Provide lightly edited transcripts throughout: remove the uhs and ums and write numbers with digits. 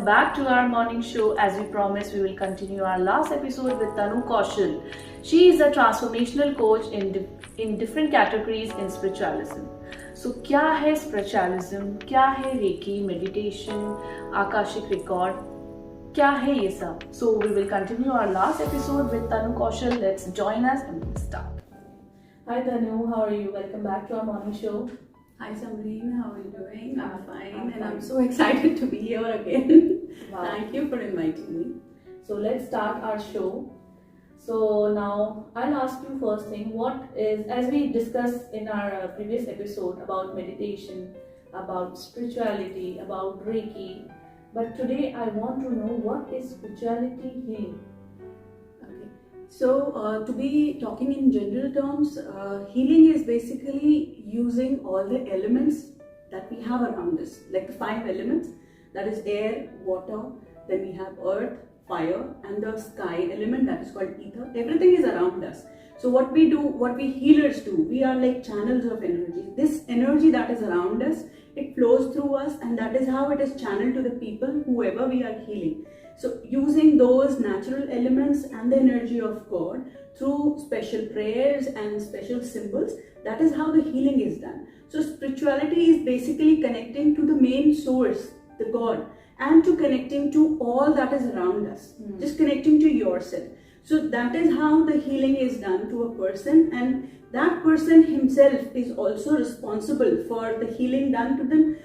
welcome back to our morning show. As we promised, we will continue our last episode with Tanu Kaushal. She is a transformational coach in different categories in spiritualism. So, क्या है spiritualism? क्या है Reiki, meditation, akashic record? क्या है ये सब? So, we will continue our last episode with Tanu Kaushal. Let's join us and we'll start. Hi Tanu, how are you? Welcome back to our morning show. Hi Samreen, how are you doing? I'm fine and I'm so excited to be here again. Wow. Thank you for inviting me. So let's start our show. So now I'll ask you first thing, what is, as we discussed in our previous episode about meditation, about spirituality, about Reiki, but today I want to know what is spirituality healing? So to be talking in general terms, healing is basically using all the elements that we have around us, like the 5 elements, that is air, water, then we have earth, fire, and the sky element that is called ether. Everything is around us. So what we do, what we healers do, we are like channels of energy. This energy that is around us, it flows through us, and that is how it is channeled to the people, whoever we are healing. So using those natural elements and the energy of God through special prayers and special symbols, that is how the healing is done. So spirituality is basically connecting to the main source, the God, and to connecting to all that is around us, just connecting to yourself. So that is how the healing is done to a person, and that person himself is also responsible for the healing done to them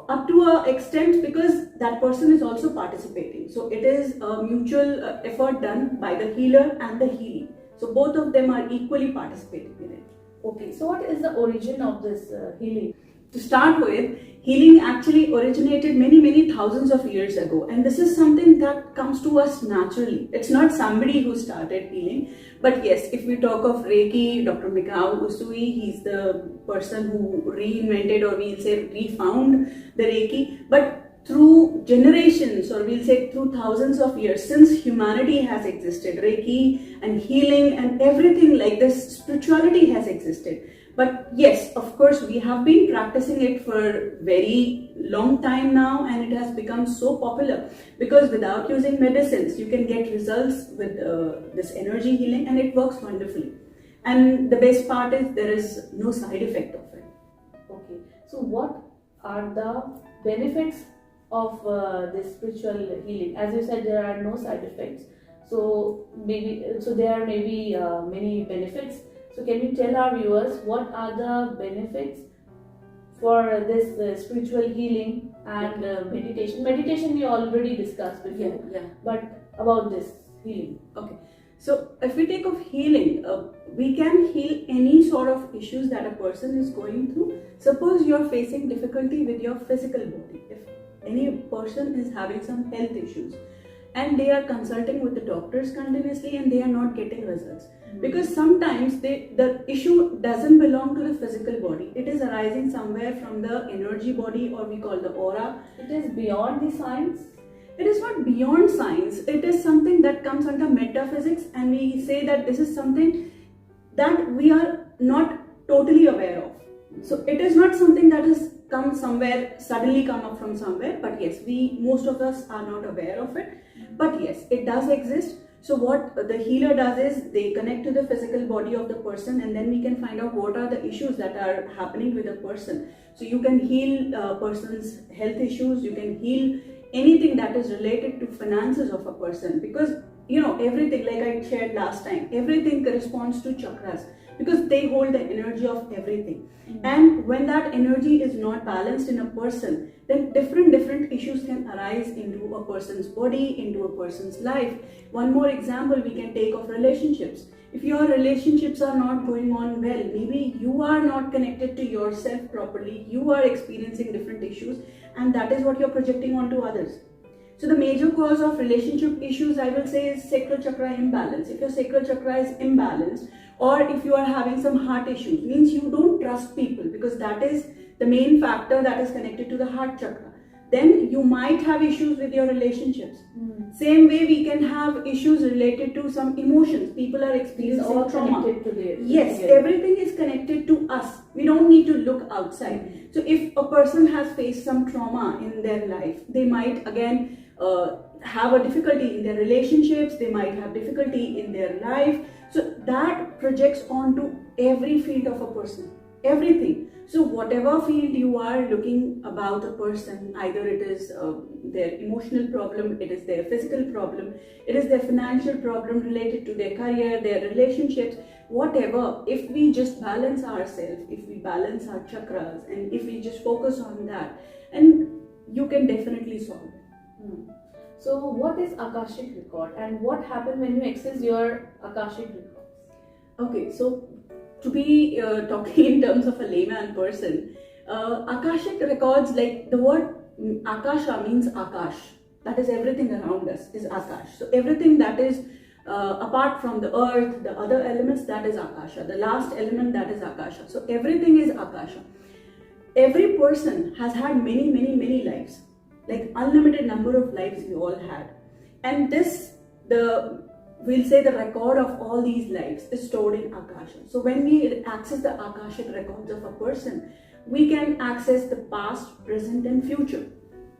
up to an extent, because that person is also participating. So it is a mutual effort done by the healer and the healing. So both of them are equally participating in it. Okay, so what is the origin of this healing? To start with, healing actually originated many thousands of years ago, and this is something that comes to us naturally. It's not somebody who started healing, but yes, if we talk of Reiki, Dr. Mikao Usui, he's the person who reinvented, or we'll say refound the Reiki. But through generations, or we'll say through thousands of years, since humanity has existed, Reiki and healing and everything like this, spirituality has existed. But yes, of course, we have been practicing it for very long time now, and it has become so popular because without using medicines, you can get results with this energy healing, and it works wonderfully. And the best part is there is no side effect of it. Okay, so what are the benefits of this spiritual healing? As you said, there are no side effects. So there are maybe many benefits. So can you tell our viewers what are the benefits for this spiritual healing and meditation? Meditation we already discussed before, but about this healing. Okay, so if we take of healing, we can heal any sort of issues that a person is going through. Suppose you are facing difficulty with your physical body. If any person is having some health issues, and they are consulting with the doctors continuously and they are not getting results, because sometimes the issue doesn't belong to the physical body. It is arising somewhere from the energy body, or we call the aura. It is beyond the science? It is not beyond science. It is something that comes under metaphysics, and we say that this is something that we are not totally aware of. So it is not something that has come somewhere, suddenly come up from somewhere, but yes, most of us are not aware of it. But yes, it does exist. So what the healer does is they connect to the physical body of the person, and then we can find out what are the issues that are happening with a person. So you can heal a person's health issues, you can heal anything that is related to finances of a person, because everything, like I shared last time, everything corresponds to chakras, because they hold the energy of everything. And when that energy is not balanced in a person, then different issues can arise into a person's body, into a person's life. One more example we can take of relationships. If your relationships are not going on well, maybe you are not connected to yourself properly, you are experiencing different issues, and that is what you're projecting onto others. So the major cause of relationship issues, I will say, is sacral chakra imbalance. If your sacral chakra is imbalanced, or if you are having some heart issues, means you don't trust people, because that is the main factor that is connected to the heart chakra. Then you might have issues with your relationships. Same way we can have issues related to some emotions. People are experiencing trauma. Yes, everything is connected to us. We don't need to look outside. So if a person has faced some trauma in their life, they might again have a difficulty in their relationships, they might have difficulty in their life. So that projects onto every field of a person, everything. So whatever field you are looking about a person, either it is their emotional problem, it is their physical problem, it is their financial problem related to their career, their relationships, whatever, if we just balance ourselves, if we balance our chakras, and if we just focus on that, and you can definitely solve it. So what is akashic record and what happens when you access your akashic records? Okay, so to be talking in terms of a layman person, akashic records, like the word akasha means akash, that is everything around us is akash. So everything that is apart from the earth, the other elements, that is akasha, the last element, that is akasha. So everything is akasha. Every person has had many lives, like unlimited number of lives we all had, and we'll say the record of all these lives is stored in akasha. So when we access the akashic records of a person, we can access the past, present and future.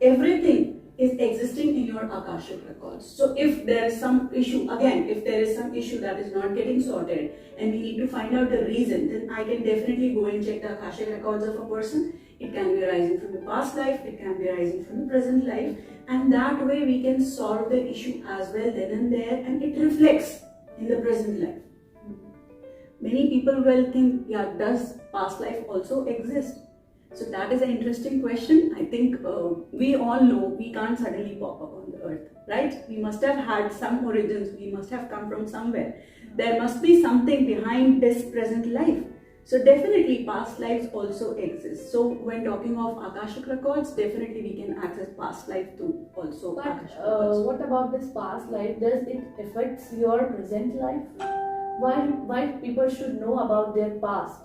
Everything is existing in your akashic records. So if there is some issue, again, if there is some issue that is not getting sorted and we need to find out the reason, then I can definitely go and check the akashic records of a person. It can be arising from the past life, it can be arising from the present life, and that way we can solve the issue as well then and there, and it reflects in the present life. Many people will think, yeah, does past life also exist? So that is an interesting question. I think we all know we can't suddenly pop up on the earth, right? We must have had some origins, we must have come from somewhere. There must be something behind this present life. So definitely past lives also exist. So when talking of akashic records, definitely we can access past life too also. But what about this past life? Does it affect your present life? Why people should know about their past?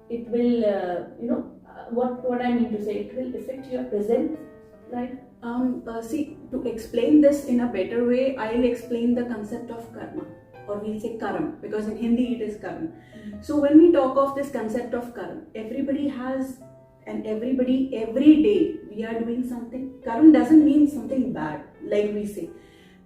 It will, what I mean to say, it will affect your present life. See, to explain this in a better way, I'll explain the concept of karma, or we'll say karam, because in Hindi it is karma. So when we talk of this concept of karma, everybody has, and everybody every day we are doing something. Karma doesn't mean something bad, like we say.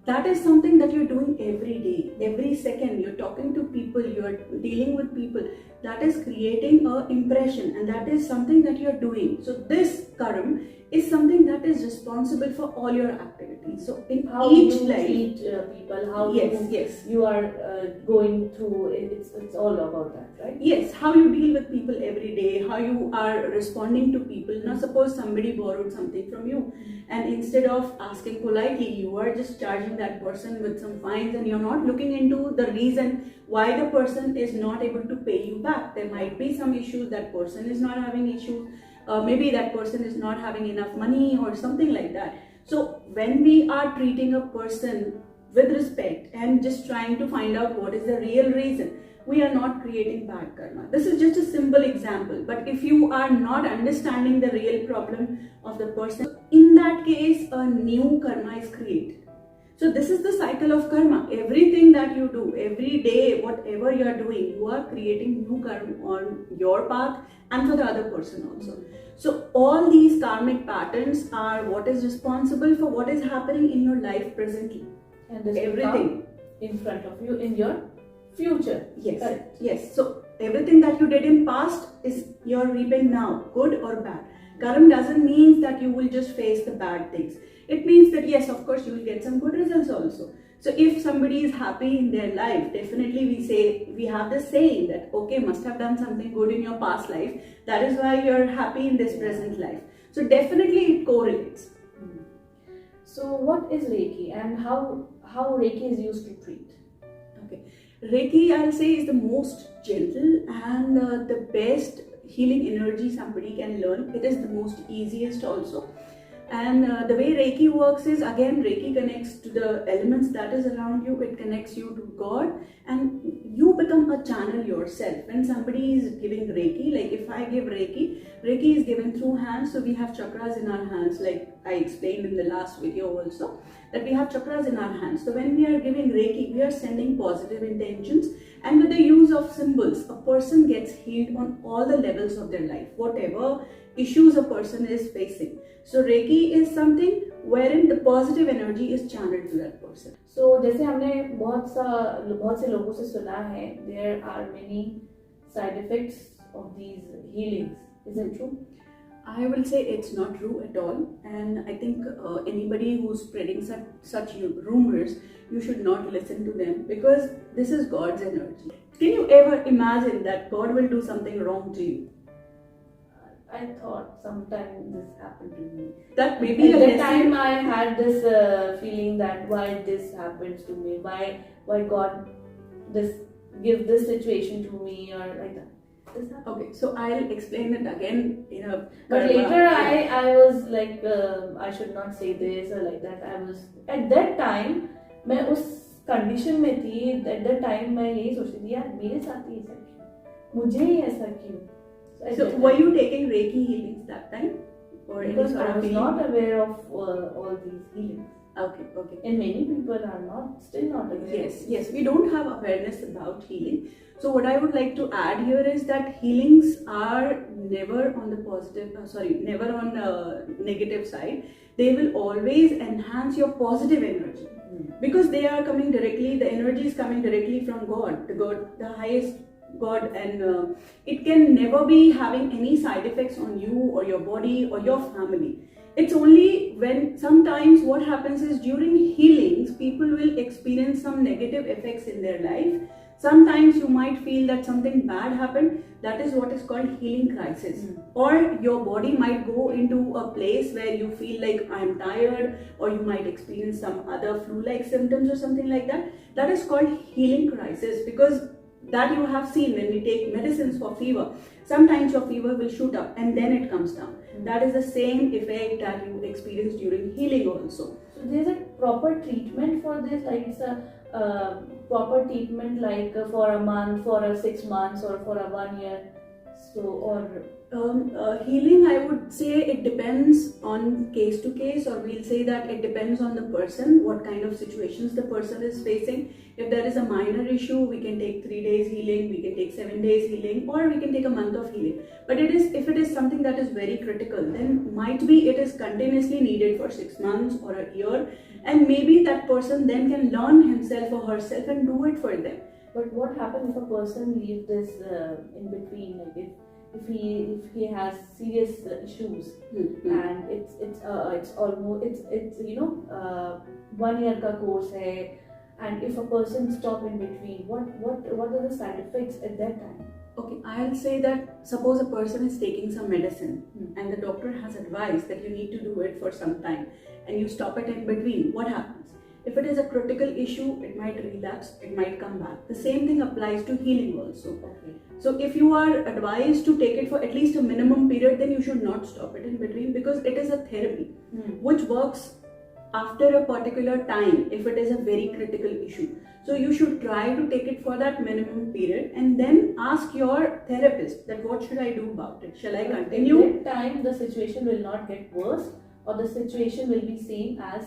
That is something that you're doing every day, every second. You're talking to people, you're dealing with people. That is creating an impression, and that is something that you're doing. So this karma is something that is responsible for all your activities. So in how each you life, treat people, how you are going through, it's all about that, right? Yes, how you deal with people every day, how you are responding to people. Now suppose somebody borrowed something from you, and instead of asking politely, you are just charging that person with some fines, and you're not looking into the reason why the person is not able to pay you back. There might be some issues, that person is not having issues, maybe that person is not having enough money or something like that. So when we are treating a person with respect and just trying to find out what is the real reason, we are not creating bad karma. This is just a simple example, but if you are not understanding the real problem of the person, in that case a new karma is created. So this is the cycle of karma. Everything that you do, every day, whatever you are doing, you are creating new karma on your path and for the other person also. So all these karmic patterns are what is responsible for what is happening in your life presently. And this everything in front of you in your future. Yes. Correct. Yes. So everything that you did in past is you're reaping now, good or bad. Karma doesn't mean that you will just face the bad things. It means that yes, of course, you will get some good results also. So if somebody is happy in their life, definitely we have this saying that, okay, must have done something good in your past life. That is why you're happy in this present life. So definitely it correlates. So what is Reiki and how Reiki is used to treat? Okay. Reiki, I'll say, is the most gentle and the best healing energy somebody can learn. It is the most easiest also. And the way Reiki works is, again, Reiki connects to the elements that is around you. It connects you to God, and you become a channel yourself. When somebody is giving Reiki, like if I give Reiki, Reiki is given through hands. So we have chakras in our hands, like I explained in the last video also, that we have chakras in our hands. So when we are giving Reiki, we are sending positive intentions, And with the use of symbols, a person gets healed on all the levels of their life, whatever issues a person is facing. So Reiki is something wherein the positive energy is channeled to that person. So जैसे हमने बहुत से लोगों से सुना है, there are many side effects of these healings. Is it true? I will say it's not true at all, and I think anybody who's spreading such rumors, you should not listen to them, because this is God's energy. Can you ever imagine that God will do something wrong to you? I thought sometime this happened to me. That maybe at a that lesson. time I had this feeling that why this happens to me, why God give this situation to me, or like that. Okay, so I'll explain it again in a. But later I was like I should not say this or like that. I was at that time मैं उस condition में थी. At that time मैं यही सोचती थी, यार मेरे साथ ही ऐसा क्यों, मुझे ही ऐसा क्यों. So were you taking Reiki healings that time, or because any sort I of was healing? not aware of all these healings. Okay. And many people are still not aware. Yes, we don't have awareness about healing. So what I would like to add here is that healings are never on the never on the negative side. They will always enhance your positive energy, because they are coming directly, the energy is coming directly from God, the highest God, and it can never be having any side effects on you or your body or your family. It's only when sometimes what happens is during healings, people will experience some negative effects in their life. Sometimes you might feel that something bad happened. That is what is called healing crisis. Or your body might go into a place where you feel like I'm tired, or you might experience some other flu-like symptoms or something like that. That is called healing crisis, because that you have seen when we take medicines for fever. Sometimes your fever will shoot up and then it comes down. That is the same effect that you experience during healing also. So there's a proper treatment for this, like it's a proper treatment like for a month, for a 6 months, or for a 1 year. So healing, I would say it depends on case to case, or we'll say that it depends on the person, what kind of situations the person is facing. If there is a minor issue, we can take 3 days healing, we can take 7 days healing, or we can take a month of healing. But if it is something that is very critical, then might be it is continuously needed for 6 months or a year, and maybe that person then can learn himself or herself and do it for them. But what happens if a person leaves this in between, like if he has serious issues, and it's almost it's 1 year ka course hai, and if a person stop in between, what are the side effects at that time? Okay, I'll say that suppose a person is taking some medicine and the doctor has advised that you need to do it for some time, and you stop it in between, what happens? If it is a critical issue, it might relapse, it might come back. The same thing applies to healing also. Okay. So if you are advised to take it for at least a minimum period, then you should not stop it in between, because it is a therapy which works after a particular time if it is a very critical issue. So you should try to take it for that minimum period and then ask your therapist that what should I do about it? Shall I continue? At that time the situation will not get worse, or the situation will be same as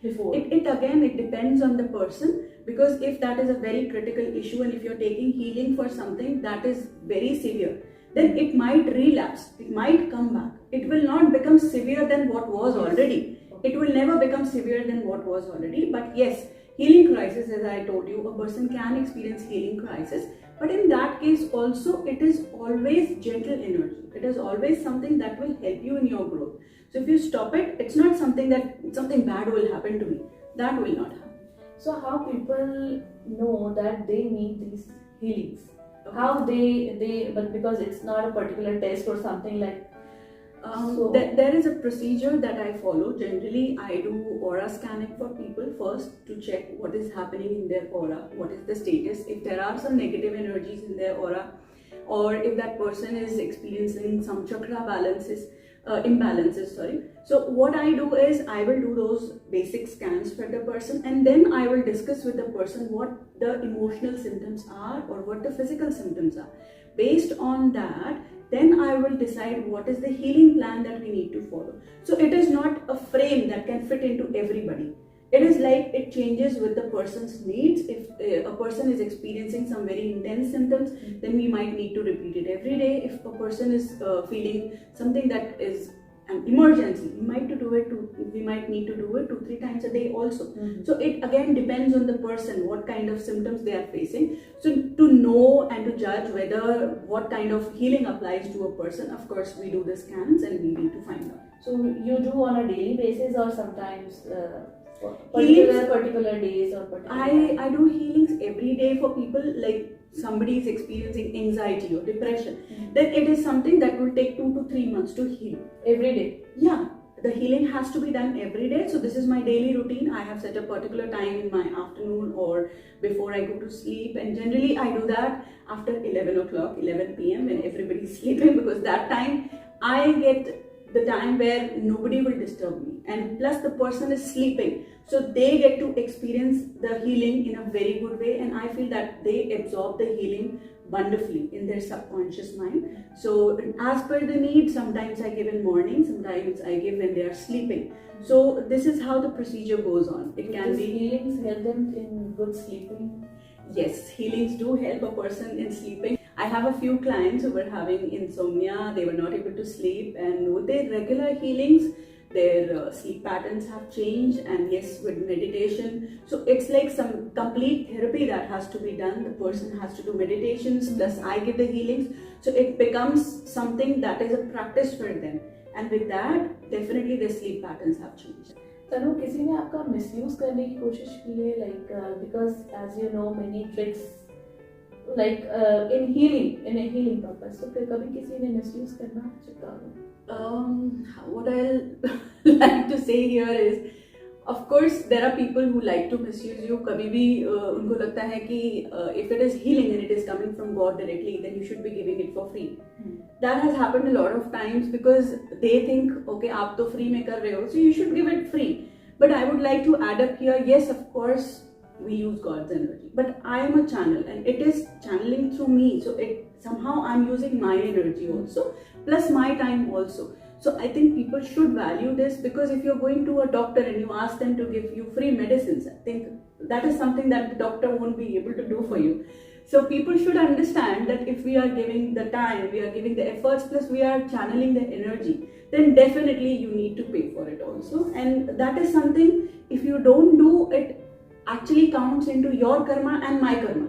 before. It again, it depends on the person, because if that is a very critical issue and if you're taking healing for something that is very severe, then it might relapse, it might come back. It will not become severe than what was already. It will never become severe than what was already. But yes, healing crisis, as I told you, a person can experience healing crisis. But in that case also, it is always gentle energy. It is always something that will help you in your growth. So if you stop it, it's not something that something bad will happen to me. That will not happen. So how people know that they need these healings? Okay. How but because it's not a particular test or something like. There is a procedure that I follow. Generally, I do aura scanning for people first to check what is happening in their aura, what is the status, if there are some negative energies in their aura, or if that person is experiencing some chakra imbalances. So what I do is I will do those basic scans for the person, and then I will discuss with the person what the emotional symptoms are or what the physical symptoms are. Based on that, then I will decide what is the healing plan that we need to follow. So it is not a frame that can fit into everybody. It is like it changes with the person's needs. If a person is experiencing some very intense symptoms, then we might need to repeat it every day. If a person is feeling something that is an emergency, we might need to do it 2-3 times a day also. So it again depends on the person, what kind of symptoms they are facing. So to know and to judge whether what kind of healing applies to a person, of course we do the scans and we need to find out. So you do on a daily basis or sometimes Healings- particular days or particular I do healings every day for people. Like somebody is experiencing anxiety or depression, then it is something that will take 2 to 3 months to heal. every day. Yeah, the healing has to be done every day. So this is my daily routine. I have set a particular time in my afternoon or before I go to sleep, and generally I do that after 11 o'clock, 11 p.m. when everybody is sleeping, because that time I get the time where nobody will disturb me, and plus the person is sleeping, so they get to experience the healing in a very good way, and I feel that they absorb the healing wonderfully in their subconscious mind. So as per the need, sometimes I give in morning, sometimes I give when they are sleeping. So this is how the procedure goes on. It can be healings help them in good sleeping. Yes, healings do help a person in sleeping. I have a few clients who were having insomnia, they were not able to sleep, and with their regular healings, their sleep patterns have changed. And yes, with meditation, so it's like some complete therapy that has to be done. The person has to do meditations, plus I give the healings, so it becomes something that is a practice for them, and with that, definitely their sleep patterns have changed. तनु, किसी ने आपका misuse करने की कोशिश की है, like because as you know many tricks like in a healing purpose, तो फिर कभी किसी ने मिसयूज करना चिपका दो? What I'll like to say here is, of course there are people who like to misuse you. कभी भी उनको लगता है कि if it is healing and it is coming from God directly, then you should be giving it for free. That has happened a lot of times because they think, okay, आप तो free में कर रहे हो, so you should give it free. But I would like to add up here, yes, of course we use God's energy, but I am a channel and it is channeling through me, so it somehow I'm using my energy also, plus my time also. So I think people should value this, because if you're going to a doctor and you ask them to give you free medicines, I think that is something that the doctor won't be able to do for you. So people should understand that if we are giving the time, we are giving the efforts, plus we are channeling the energy, then definitely you need to pay for it also. And that is something, if you don't do it, actually counts into your karma and my karma.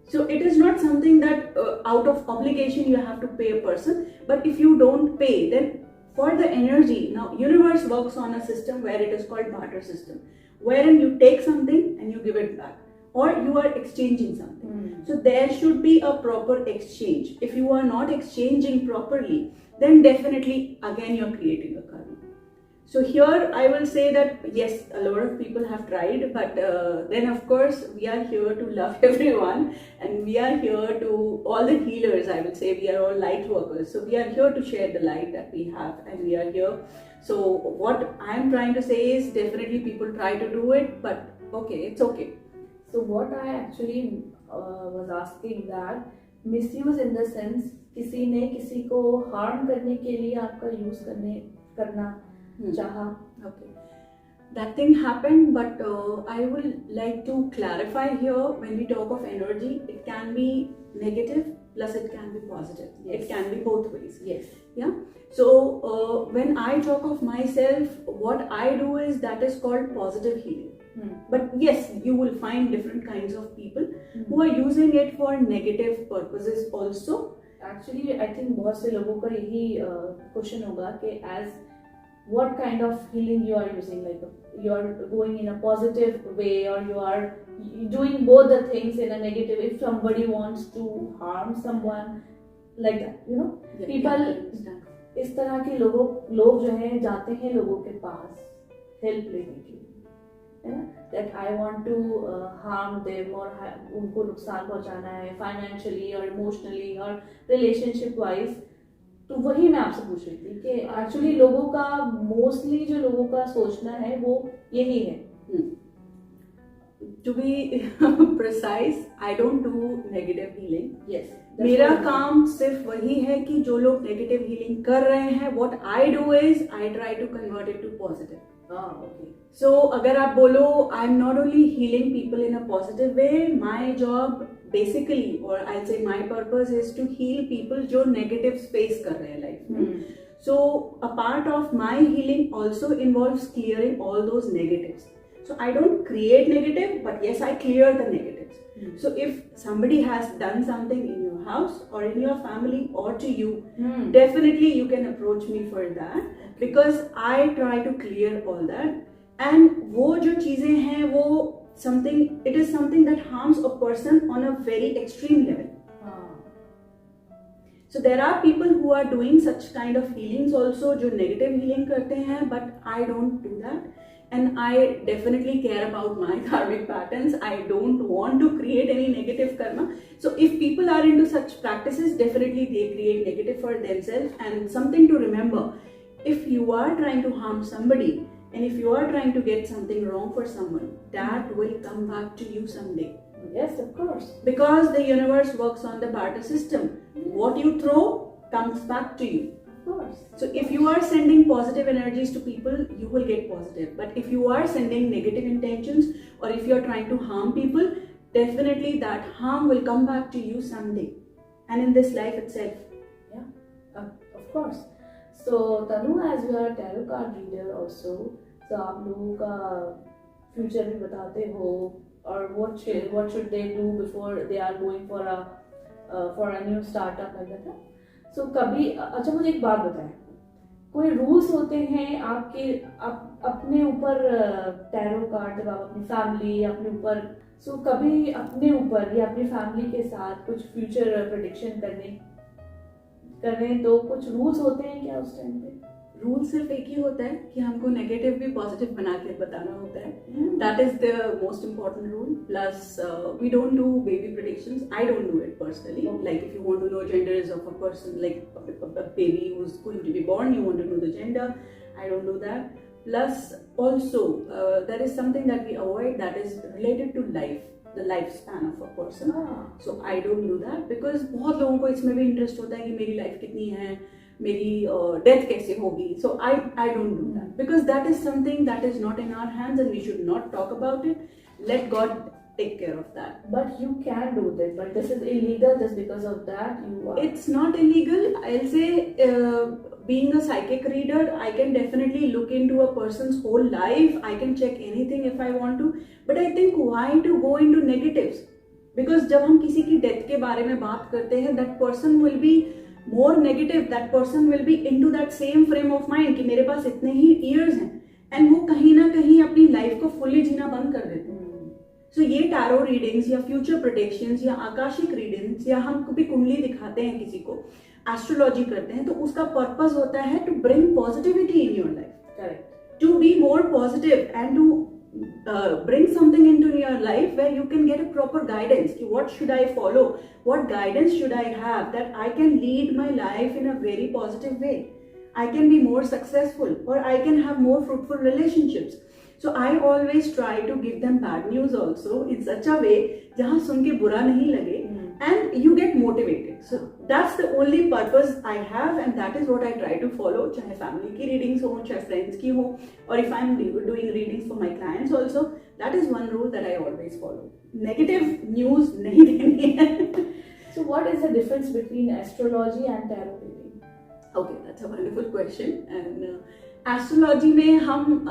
So it is not something that out of obligation you have to pay a person, but if you don't pay, then for the energy, now universe works on a system where it is called barter system, wherein you take something and you give it back, or you are exchanging something. So there should be a proper exchange. If you are not exchanging properly, then definitely again you are creating a karma. So here I will say that yes, a lot of people have tried, but then of course we are here to love everyone, and we are here to, all the healers, I will say, we are all light workers. So we are here to share the light that we have, and we are here. So what I am trying to say is, definitely people try to do it, but okay, it's okay. So what I actually was asking that misuse in the sense, किसी ने किसी को harm करने के लिए आपका use करना चाहा. Okay, that thing happened, but I will like to clarify here, when we talk of energy, it can be negative plus it can be positive. Yes. It can be both ways. Yes. Yeah. So when I talk of myself, what I do is, that is called positive healing. But yes, you will find different kinds of people who are using it for negative purposes also. Actually, I think बहुत से लोगों का यही question होगा कि as what kind of healing you are using, like you are going in a positive way or you are doing both the things in a negative. If somebody wants to harm someone, like that, you know, people इस तरह के लोग जो हैं जाते हैं लोगों के पास हेल्प लेने के लिए, है ना, that I want to harm them or उनको नुकसान पहुंचाना है फाइनेंशियली और इमोशनली और रिलेशनशिप वाइज. तो वही मैं आपसे पूछ रही थी कि एक्चुअली लोगों का मोस्टली जो लोगों का सोचना है वो यही है. To be precise, I don't do negative healing. Yes. मेरा काम सिर्फ वही है कि जो लोग नेगेटिव हीलिंग कर रहे हैं, what I do is I try to convert it to positive. Okay. So अगर आप बोलो I'm not only healing people in a positive way, my job basically, or I'll say my purpose is to heal people जो negative space कर रहे हैं life में. So a part of my healing also involves clearing all those negatives. So I don't create negative, but yes, I clear the negatives. So if somebody has done something in your house or in your family or to you, definitely you can approach me for that, because I try to clear all that. And वो जो चीजें हैं वो something, it is something that harms a person on a very extreme level. So there are people who are doing such kind of healings also, जो negative healing करते हैं, but I don't do that. And I definitely care about my karmic patterns. I don't want to create any negative karma. So if people are into such practices, definitely they create negative for themselves. And something to remember, if you are trying to harm somebody, and if you are trying to get something wrong for someone, that will come back to you someday. Yes, of course. Because the universe works on the barter system. What you throw comes back to you. Of course. So if you are sending positive energies to people, you will get positive. But if you are sending negative intentions, or if you are trying to harm people, definitely that harm will come back to you someday. And in this life itself. Yeah, of course. So Tanu, as you are a tarot card reader also, so आप लोगों का future भी बताते हो, और what should they do before they are going for a new startup like that. So कभी, अच्छा मुझे एक बात बताएं, कोई रूल्स होते हैं आपके अपने ऊपर टैरो कार्ड, जब आप अपनी फैमिली अपने ऊपर, सो कभी अपने ऊपर या अपनी फैमिली के साथ कुछ फ्यूचर प्रेडिक्शन करने तो कुछ रूल्स होते हैं क्या उस टाइम पे? रूल सिर्फ एक ही होता है कि हमको नेगेटिव भी पॉजिटिव बना के बताना होता है. That is the most important rule. Plus we don't do baby predictions. I don't do it personally. Like if you want to know genders of a person, like a baby who's going to be born, you want to know the gender, I don't do that. Plus also there is something that we avoid, that is related to life, the lifespan of a person. So I don't do that, because बहुत लोगों को इसमें भी interest होता है कि मेरी life कितनी है, मेरी डेथ कैसे होगी. So I don't do that, because that is something that is not in our hands and we should not talk about it. Let God take care of that. But you can do that, but this is illegal just because of that you are... It's not illegal. I'll say being a psychic reader, I can definitely look into a person's whole life. I can check anything if I want to. But I think why to go into negatives? Because जब हम किसी की death के बारे में बात करते हैं, that person will be more negative. That person will be into that same frame of mind कि मेरे पास इतने ही years हैं, and वो कहीं ना कहीं अपनी लाइफ को fully जीना बंद कर देते हैं. So ये टैरो रीडिंग्स या फ्यूचर प्रेडिक्शंस या आकाशिक रीडिंग्स, या हम कभी कुंडली दिखाते हैं किसी को, एस्ट्रोलॉजी करते हैं, तो उसका पर्पस होता है to bring positivity in your life. Correct. To be more positive and to bring something into your life where you can get a proper guidance. What should I follow? What guidance should I have that I can lead my life in a very positive way? I can be more successful, or I can have more fruitful relationships. So I always try to give them bad news also in such a way जहाँ सुन के बुरा नहीं लगे, and you get motivated. So that's the only purpose I have, and that is what I try to follow. चाहे family की readings हो, चाहे friends की हो, or if I'm doing readings for my clients also, that is one rule that I always follow. Negative news नहीं देनी है. So what is the difference between astrology and tarot reading? Okay, that's a wonderful question. And astrology में हम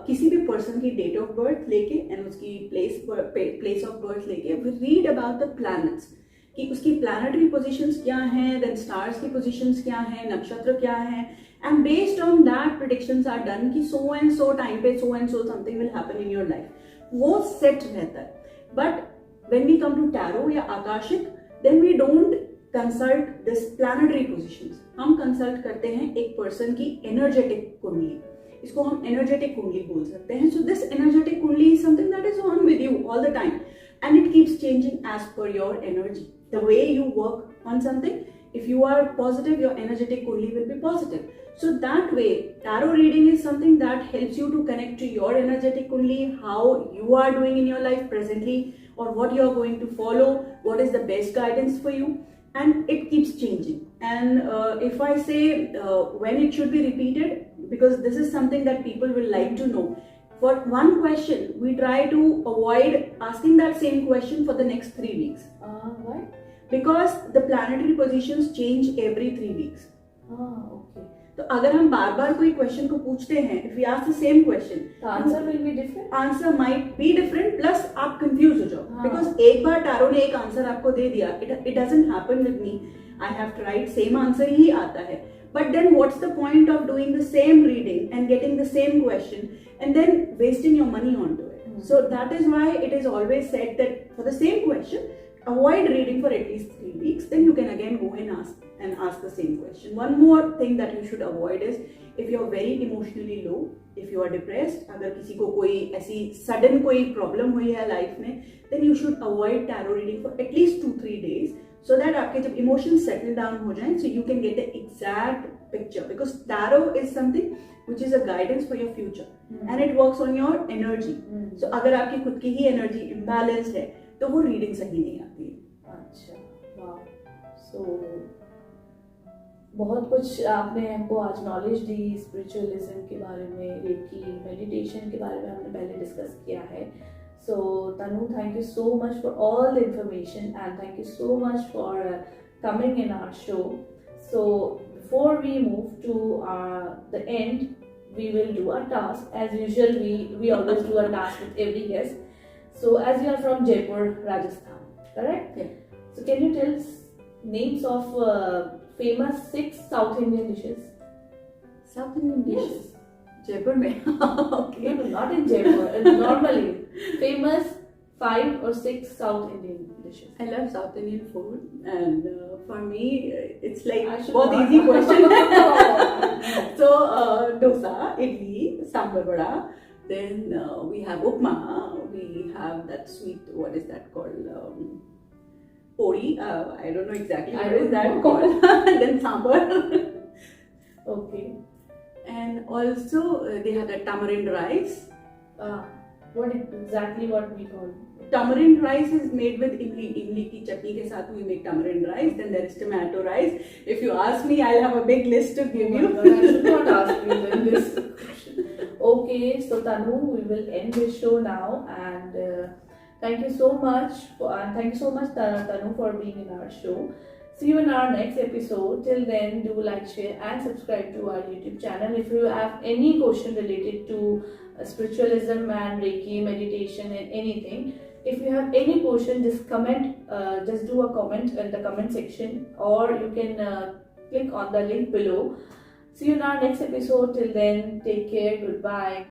किसी भी person की date of birth लेके and उसकी प्लेस ऑफ बर्थ लेके we read about the planets, कि उसकी प्लैनेटरी पोजीशंस क्या हैं, देन स्टार्स की पोजीशंस क्या हैं, नक्षत्र क्या हैं, and based on that predictions are done कि सो एंड सो टाइम पे so and so something will happen in your life. वो सेट रहता है. But when we come to tarot या आकाशिक, then we don't consult this planetary positions. हम consult करते हैं एक पर्सन की एनर्जेटिक कुंडली. इसको हम एनर्जेटिक कुंडली बोल सकते हैं. So this energetic kundli is something that is on with you all the time, and it keeps changing as per your energy, the way you work on something. If you are positive, your energetic kundli will be positive. So that way, tarot reading is something that helps you to connect to your energetic kundli, how you are doing in your life presently, or what you are going to follow, what is the best guidance for you, and it keeps changing. And if I say when it should be repeated, because this is something that people will like to know. For one question, we try to avoid asking that same question for the next 3 weeks. Why? Because the planetary positions change every 3 weeks. Okay. तो अगर हम बार बार कोई question को पूछते हैं, if we ask the same question, The answer will be different. Answer might be different, plus आप confuse हो जाओ. Because एक बार टैरो ने एक आंसर आपको दे दिया, it doesn't happen with me. I have tried, same answer ही आता है. But then what's the point of doing the same reading and getting the same question and then wasting your money onto it? So that is why it is always said that for the same question, avoid reading for at least 3 weeks. Then you can again go and ask the same question. One more thing that you should avoid is if you are very emotionally low, if you are depressed, अगर किसी को कोई ऐसी sudden कोई problem हुई है life में, then you should avoid tarot reading for at least 2-3 days. So that आपके जब emotions settle down हो जाएं, so you can get the exact picture, because tarot is something which is a guidance for your future and it works on your energy. So अगर आपकी खुद की ही energy imbalanced है तो वो reading सही नहीं आती है. अच्छा, वाह. So बहुत कुछ आपने हमको आज नॉलेज दी स्पिरिचुअलिज्म के बारे में, रेकी, मेडिटेशन के बारे में हमने पहले डिस्कस किया है. So Tanu, thank you so much for all the information and thank you so much for coming in our show. So before we move to the end, we will do a task. As usual, we always do a task with every guest. So as you are from Jaipur, Rajasthan, correct? Yeah. So can you tell us names of famous 6 South Indian dishes? South Indian dishes? Yes. Jaipur में? Okay. No, not in Jaipur. Normally, famous 5 or 6 South Indian dishes. I love South Indian food, and for me, it's like I बहुत should easy not. question. So dosa, idli, sambar vada. Then we have upma. We have that sweet. What is that called? Pori. I don't know exactly what is that called. Then sambar. Okay. And also they have that tamarind rice. What we call? Tamarind rice is made with imli. Imli ki chutney ke saath we make tamarind rice. Then there is tomato rice. If you ask me, I'll have a big list to give you. God, I should not ask you then this question. Okay, so Tanu, we will end this show now, and thank you so much Tanu for being in our show. See you in our next episode. Till then, do like, share and subscribe to our YouTube channel. If you have any question related to spiritualism and Reiki, meditation and anything, if you have any question, just do a comment in the comment section, or you can click on the link below. See you in our next episode. Till then, take care. Goodbye.